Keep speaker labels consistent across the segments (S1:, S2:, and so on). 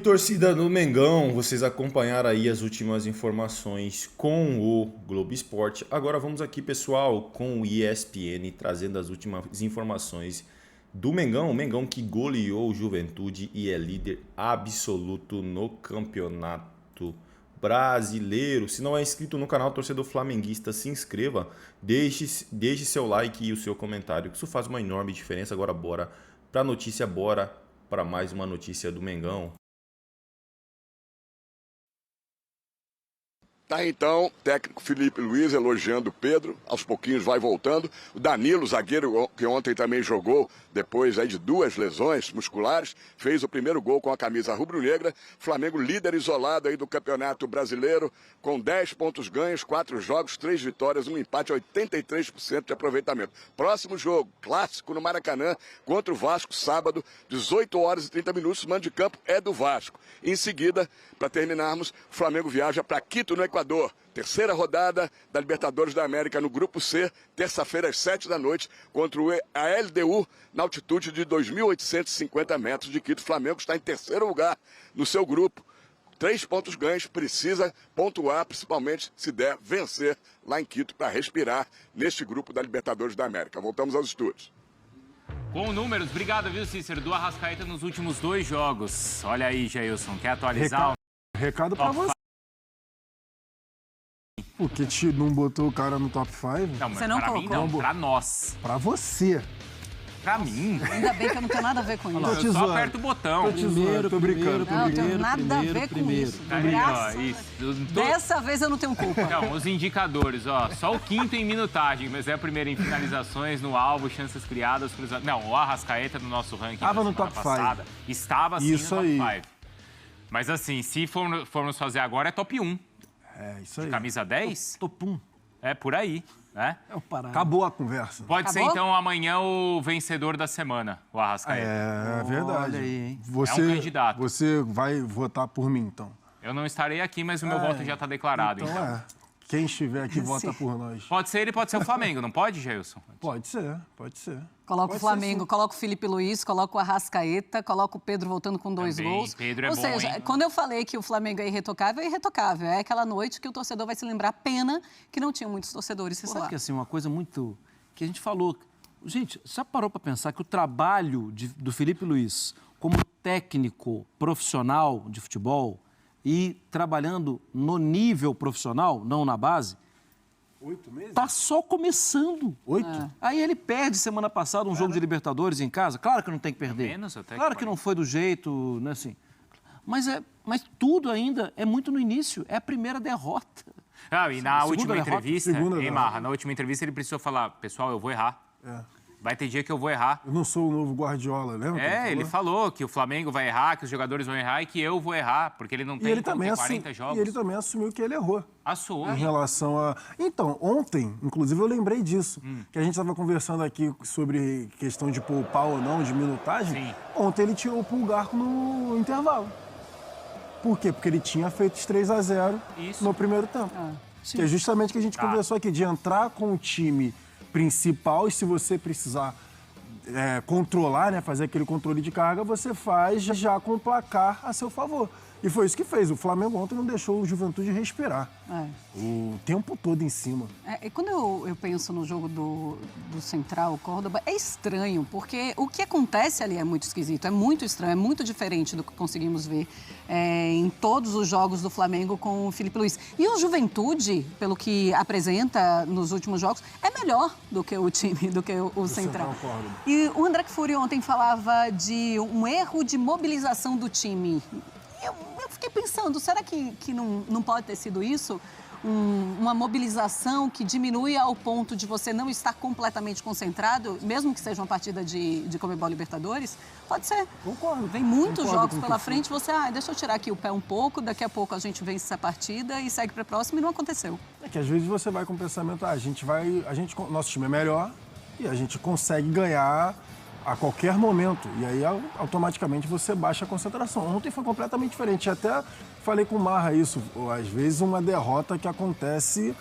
S1: torcida do Mengão, vocês acompanharam aí as últimas informações com o Globo Esporte. Agora vamos aqui, pessoal, com o ESPN, trazendo as últimas informações do Mengão. O Mengão que goleou o Juventude e é líder absoluto no campeonato brasileiro. Se não é inscrito no canal Torcedor Flamenguista, se inscreva, deixe seu like e o seu comentário, que isso faz uma enorme diferença. Agora bora para a notícia, bora para mais uma notícia do Mengão.
S2: Tá então, técnico Felipe Luiz elogiando o Pedro, aos pouquinhos vai voltando. O Danilo, zagueiro que ontem também jogou, depois aí de 2 lesões musculares, fez o primeiro gol com a camisa rubro-negra. Flamengo líder isolado aí do Campeonato Brasileiro, com 10 pontos ganhos, 4 jogos, 3 vitórias, um empate, 83% de aproveitamento. Próximo jogo, clássico no Maracanã, contra o Vasco, sábado, 18 horas e 30 minutos, o mando de campo é do Vasco. Em seguida, para terminarmos, o Flamengo viaja para Quito, no Equador. Terceira rodada da Libertadores da América no Grupo C, terça-feira às 7 da noite, contra a LDU, na altitude de 2.850 metros de Quito. O Flamengo está em terceiro lugar no seu grupo. 3 pontos ganhos, precisa pontuar, principalmente se der vencer lá em Quito, para respirar neste grupo da Libertadores da América. Voltamos aos estúdios.
S3: Com números, obrigado, viu, Cícero, do Arrascaeta nos últimos 2 jogos. Olha aí, Jailson, quer atualizar?
S4: Recado pra você. Por que não botou o cara no top 5?
S3: Não, mas
S5: Você não
S3: pra mim
S5: colocou?
S3: não, pra nós.
S4: Pra você.
S3: Pra mim.
S5: Ainda bem que eu não tenho nada a ver com isso.
S3: Eu só aperto o botão.
S4: Tô brincando.
S5: Não, eu tenho nada a ver com isso.
S3: Aí, ó,
S5: Graças a
S3: isso.
S5: Dessa vez eu não tenho culpa.
S3: Então, os indicadores, ó, só o 5º em minutagem, mas é o primeiro em finalizações, no alvo, chances criadas, cruzamentos. Não, o Arrascaeta no nosso ranking
S4: Tava
S3: da
S4: no
S3: semana
S4: top
S3: passada, estava sim
S4: Isso
S3: no top
S4: aí.
S3: 5. Mas assim, se formos fazer agora, é top 1.
S4: É, isso aí.
S3: Camisa 10?
S4: Topum.
S3: É por aí, né?
S4: Acabou a conversa.
S3: Pode ser,
S5: Acabou?
S3: então, amanhã o vencedor da semana, o Arrascaeta.
S4: É verdade.
S6: Olha aí, hein?
S4: Você,
S3: É um candidato.
S4: Você vai votar por mim, então.
S3: Eu não estarei aqui, mas o meu voto já está declarado, então.
S4: É. Quem estiver aqui vota por nós.
S3: Pode ser ele, pode ser o Flamengo, não pode, Jailson?
S4: Pode ser, pode ser.
S5: Coloca
S4: Pode
S5: o
S4: ser,
S5: Flamengo,
S4: sim.
S5: coloca o Felipe Luiz, coloca o Arrascaeta, coloca o Pedro voltando com 2
S3: Também,
S5: gols.
S3: Pedro é
S5: Ou
S3: bom,
S5: seja,
S3: hein?
S5: quando eu falei que o Flamengo é irretocável, é irretocável. É aquela noite que o torcedor vai se lembrar, pena que não tinha muitos torcedores
S6: Você
S5: por
S6: sabe
S5: lá.
S6: que assim, uma coisa muito... que a gente falou... Gente, já parou para pensar que o trabalho do Felipe Luiz como técnico profissional de futebol e trabalhando no nível profissional, não na base,
S4: 8 meses?
S6: tá só começando.
S4: 8?
S6: Aí ele perde semana passada um jogo de Libertadores em casa. Claro que não tem que perder.
S3: Menos até que
S6: Claro que não foi do jeito, né, assim. Mas tudo ainda é muito no início. É a primeira derrota.
S3: Ah, e na
S6: Segunda
S3: última
S6: derrota,
S3: entrevista,
S4: segunda
S3: hein,
S4: derrota.
S3: Marra, na última entrevista ele precisou falar, pessoal, eu vou errar.
S4: É.
S3: Vai ter dia que eu vou errar.
S4: Eu não sou o novo Guardiola, lembra?
S3: É, ele falou que o Flamengo vai errar, que os jogadores vão errar e que eu vou errar, porque ele não
S4: E
S3: tem
S4: ele,
S3: como
S4: também
S3: ter 40 jogos.
S4: e ele também assumiu que ele errou.
S3: Assume.
S4: Em relação a... Então, ontem, inclusive, eu lembrei disso.
S3: Hum.
S4: Que a gente estava conversando aqui sobre questão de poupar ou não, de minutagem.
S3: Sim.
S4: Ontem ele tirou o Pulgar no intervalo. Por quê? Porque ele tinha feito os 3-0
S3: Isso.
S4: no primeiro tempo. Que é justamente o que a gente conversou aqui, de entrar com o time principal e se você precisar controlar, né, fazer aquele controle de carga, você faz já com o placar a seu favor. E foi isso que fez. O Flamengo ontem não deixou o Juventude respirar. O tempo todo em cima.
S5: E quando eu penso no jogo do Central, Córdoba, é estranho, porque o que acontece ali é muito esquisito, é muito estranho, é muito diferente do que conseguimos ver em todos os jogos do Flamengo com o Felipe Luiz. E o Juventude, pelo que apresenta nos últimos jogos, é melhor do que o time, do que o Central.
S4: Córdoba.
S5: E o André Kfouri ontem falava de um erro de mobilização do time. Eu fiquei pensando, será que não pode ter sido isso? Uma mobilização que diminui ao ponto de você não estar completamente concentrado, mesmo que seja uma partida de Conmebol Libertadores? Pode ser.
S4: Concordo.
S5: Vem muitos
S4: Concordo
S5: jogos
S4: com o
S5: pela
S4: que
S5: frente, você, deixa eu tirar aqui o pé um pouco, daqui a pouco a gente vence essa partida e segue para a próxima, e não aconteceu.
S4: É que às vezes você vai com o pensamento, nosso time é melhor e a gente consegue ganhar a qualquer momento. E aí, automaticamente, você baixa a concentração. Ontem foi completamente diferente. Até falei com o Marra isso. Às vezes, uma derrota que acontece,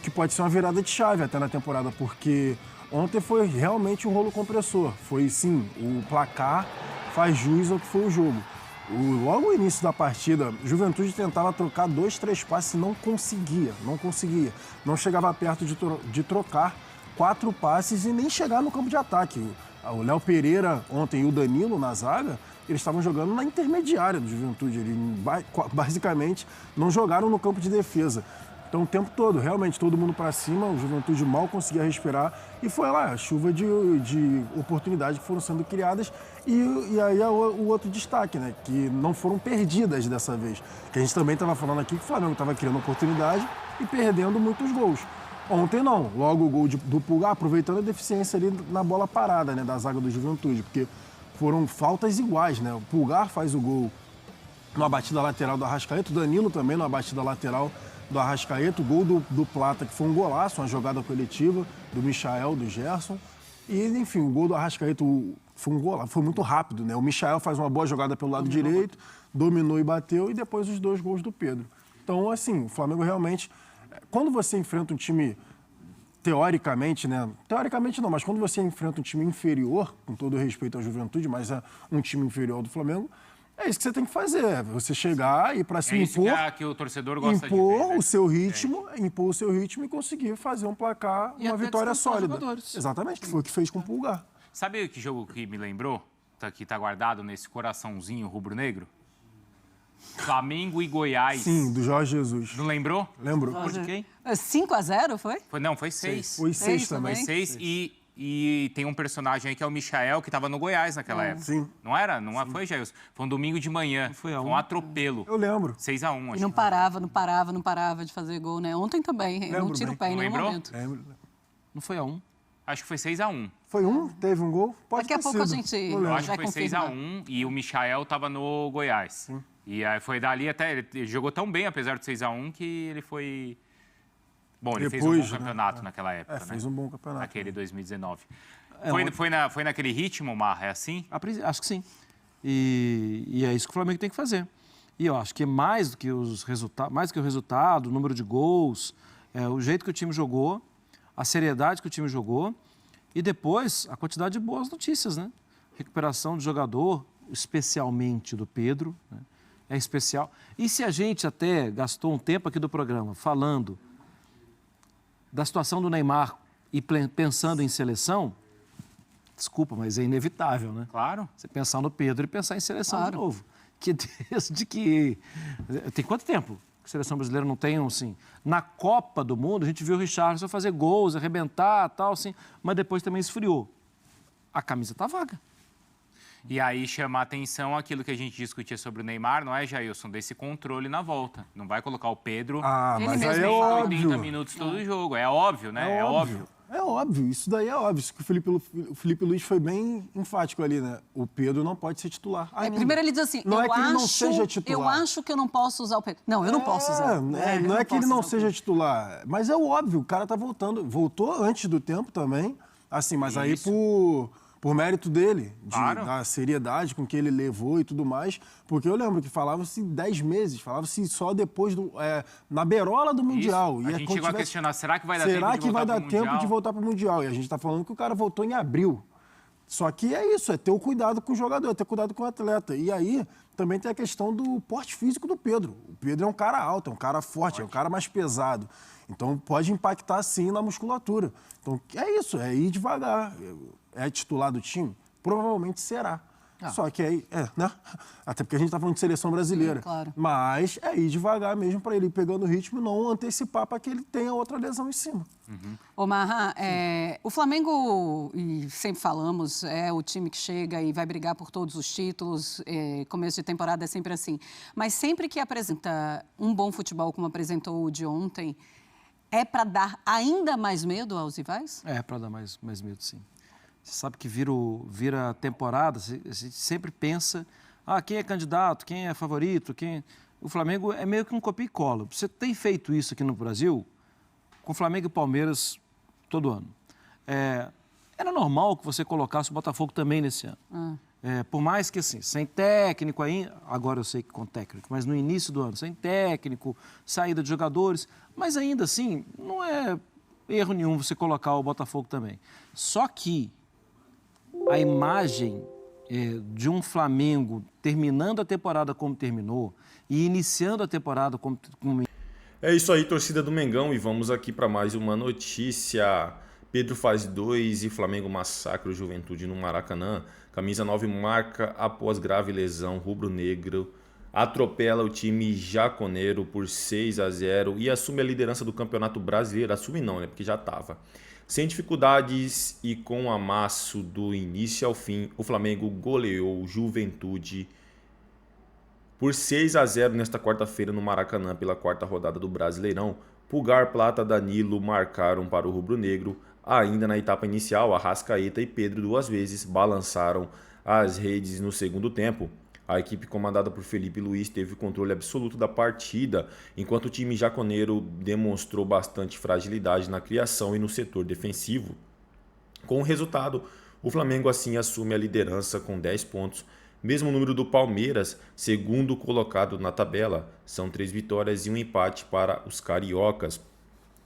S4: que pode ser uma virada de chave até na temporada, porque ontem foi realmente um rolo compressor. Foi, sim, o placar faz jus ao que foi o jogo. Logo no início da partida, o Juventude tentava trocar 2, 3 passes e não conseguia. Não chegava perto de trocar 4 passes e nem chegar no campo de ataque. O Léo Pereira ontem e o Danilo na zaga, eles estavam jogando na intermediária do Juventude. Eles basicamente não jogaram no campo de defesa. Então o tempo todo, realmente, todo mundo para cima, o Juventude mal conseguia respirar e foi lá, a chuva de oportunidades que foram sendo criadas e aí o outro destaque, né, que não foram perdidas dessa vez. Que a gente também estava falando aqui que o Flamengo estava criando oportunidade e perdendo muitos gols. Ontem não, logo o gol do Pulgar, aproveitando a deficiência ali na bola parada, né, da zaga do Juventude, porque foram faltas iguais, né, o Pulgar faz o gol numa batida lateral do Arrascaeta, o Danilo também numa batida lateral do Arrascaeta, o gol do Plata, que foi um golaço, uma jogada coletiva do Michael, do Gerson. E, enfim, o gol do Arrascaeta foi um golaço, foi muito rápido, né? O Michael faz uma boa jogada pelo lado direito, dominou e bateu, e depois os 2 gols do Pedro. Então, assim, o Flamengo realmente... Quando você enfrenta um time, teoricamente, né? Teoricamente não, mas quando você enfrenta um time inferior, com todo respeito à Juventude, mas é um time inferior ao do Flamengo, é isso que você tem que fazer, você chegar e para se impor,
S3: que o torcedor gosta de ver, né?
S4: o seu ritmo, impor o seu ritmo e conseguir fazer um placar, uma vitória sólida. Exatamente, que foi o que fez com o Pulgar.
S3: Sabe que jogo que me lembrou? Que tá guardado nesse coraçãozinho rubro-negro? Flamengo e Goiás.
S4: Sim, do Jorge Jesus.
S3: Não lembrou?
S4: Lembro.
S6: Por de quem?
S5: 5-0, foi?
S3: Não, foi 6.
S4: Foi 6 também.
S3: Foi 6 e tem um personagem aí que é o Michael, que estava no Goiás naquela época.
S4: Sim.
S3: Não era? Não foi, Jailson? Foi um domingo de manhã. Foi um atropelo.
S4: Eu lembro.
S3: 6-1, acho.
S5: Não parava de fazer gol, né? Ontem também, não tira o pé em nenhum momento.
S6: Não foi a 1?
S3: Acho que foi 6-1.
S4: Foi um? Teve um gol? Pode
S5: Daqui a pouco a gente
S3: Eu acho
S5: vai
S3: que foi
S5: confirmar.
S3: 6-1 e o Michael estava no Goiás.
S4: Sim.
S3: E aí foi dali até... Ele jogou tão bem, apesar do 6-1, que ele foi... Bom, ele fez um bom campeonato naquela época, né?
S4: Fez um bom campeonato.
S3: Naquele 2019.
S6: ontem-
S3: Foi naquele ritmo, Marra? É assim?
S6: Acho que sim. E é isso que o Flamengo tem que fazer. E eu acho que mais do que os resultados, mais do que o resultado, o número de gols, o jeito que o time jogou, a seriedade que o time jogou e depois a quantidade de boas notícias, né? Recuperação do jogador, especialmente do Pedro, né? É especial. E se a gente até gastou um tempo aqui do programa falando da situação do Neymar e pensando em seleção, desculpa, mas é inevitável, né?
S3: Claro.
S6: Você pensar no Pedro e pensar em seleção de novo. Que desde que... Tem quanto tempo que a seleção brasileira não tem, assim... Na Copa do Mundo, a gente viu o Richarlison fazer gols, arrebentar, tal, assim, mas depois também esfriou. A camisa tá vaga.
S3: E aí chama a atenção aquilo que a gente discutia sobre o Neymar, não é, Jailson? Desse controle na volta. Não vai colocar o Pedro...
S4: Mas aí é
S3: 80
S4: óbvio.
S3: minutos todo jogo. É óbvio, né?
S4: É óbvio, isso daí é óbvio. Isso que o Felipe Luiz foi bem enfático ali, né? O Pedro não pode ser titular.
S5: Primeiro ele diz assim,
S4: Não é que ele não seja titular.
S5: eu acho que eu não posso usar o Pedro. Não, eu não posso usar.
S4: Não é que ele não seja titular, mas é óbvio, o cara tá voltando. Voltou antes do tempo também, assim, mas aí por mérito dele, da seriedade com que ele levou e tudo mais, porque eu lembro que falava-se 10 meses, falava-se só depois na beirola do Mundial.
S3: Isso. A gente chegou a questionar, será que vai dar tempo de voltar pro Mundial?
S4: Será que vai dar tempo de voltar para o Mundial? E a gente está falando que o cara voltou em abril. Só que é isso, é ter o cuidado com o jogador, é ter cuidado com o atleta. E aí também tem a questão do porte físico do Pedro. O Pedro é um cara alto, é um cara forte, é um cara mais pesado. Então pode impactar sim na musculatura. Então é isso, é ir devagar. É titular do time? Provavelmente será. Só que aí, né? Até porque a gente está falando de seleção brasileira.
S5: Claro.
S4: Mas é ir devagar mesmo para ele ir pegando o ritmo e não antecipar para que ele tenha outra lesão em cima.
S5: Ô, Marra, o Flamengo, e sempre falamos, é o time que chega e vai brigar por todos os títulos, começo de temporada é sempre assim. Mas sempre que apresenta um bom futebol, como apresentou o de ontem, é para dar ainda mais medo aos rivais?
S6: É para dar mais medo, sim. Você sabe que vira a temporada, a gente sempre pensa, quem é candidato, quem é favorito, O Flamengo é meio que um copia e cola. Você tem feito isso aqui no Brasil com Flamengo e Palmeiras todo ano. Era normal que você colocasse o Botafogo também nesse ano. Por mais que, assim, sem técnico ainda, agora eu sei que com técnico, mas no início do ano, sem técnico, saída de jogadores, mas ainda assim, não é erro nenhum você colocar o Botafogo também. Só que a imagem de um Flamengo terminando a temporada como terminou e iniciando a temporada como...
S1: É isso aí, torcida do Mengão, e vamos aqui para mais uma notícia. Pedro faz 2 e Flamengo massacra o Juventude no Maracanã. Camisa 9 marca após grave lesão, rubro-negro atropela o time jaconeiro por 6-0 e assume a liderança do Campeonato Brasileiro. Assume não, né? Porque já estava. Sem dificuldades e com amasso do início ao fim, o Flamengo goleou o Juventude por 6-0 nesta quarta-feira no Maracanã pela quarta rodada do Brasileirão. Pulgar, Plata, Danilo marcaram para o rubro-negro. Ainda na etapa inicial, Arrascaeta e Pedro 2 vezes balançaram as redes no segundo tempo. A equipe comandada por Felipe Luiz teve o controle absoluto da partida, enquanto o time jaconeiro demonstrou bastante fragilidade na criação e no setor defensivo. Com o resultado, o Flamengo assim assume a liderança com 10 pontos, mesmo número do Palmeiras, segundo colocado na tabela. São 3 vitórias e um empate para os cariocas.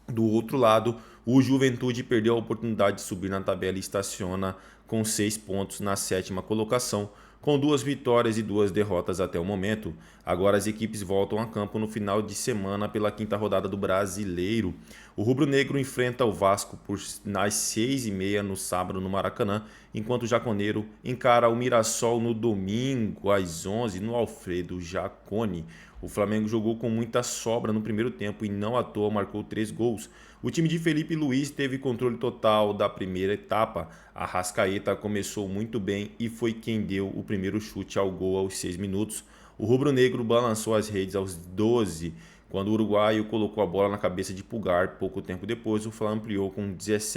S1: Do outro lado, o Juventude perdeu a oportunidade de subir na tabela e estaciona com 6 pontos na 7ª colocação, com 2 vitórias e 2 derrotas até o momento. Agora as equipes voltam a campo no final de semana pela 5ª rodada do Brasileiro. O rubro-negro enfrenta o Vasco às 6h30 no sábado no Maracanã, enquanto o jaconeiro encara o Mirassol no domingo às 11h no Alfredo Jaconi. O Flamengo jogou com muita sobra no primeiro tempo e não à toa marcou 3 gols. O time de Felipe Luiz teve controle total da primeira etapa. Arrascaeta começou muito bem e foi quem deu o primeiro chute ao gol aos 6 minutos. O rubro-negro balançou as redes aos 12, quando o uruguaio colocou a bola na cabeça de Pulgar. Pouco tempo depois, o Flamengo ampliou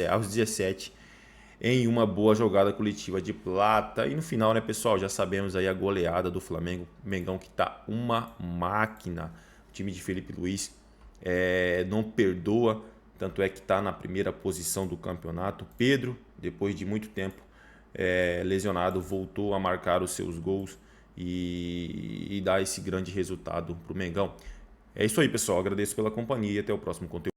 S1: aos 17 em uma boa jogada coletiva de Plata. E no final, né, pessoal, já sabemos aí a goleada do Flamengo. Mengão que tá uma máquina. O time de Felipe Luiz não perdoa, tanto é que está na primeira posição do campeonato. Pedro, depois de muito tempo lesionado, voltou a marcar os seus gols e dar esse grande resultado para o Mengão. É isso aí, pessoal. Agradeço pela companhia e até o próximo conteúdo.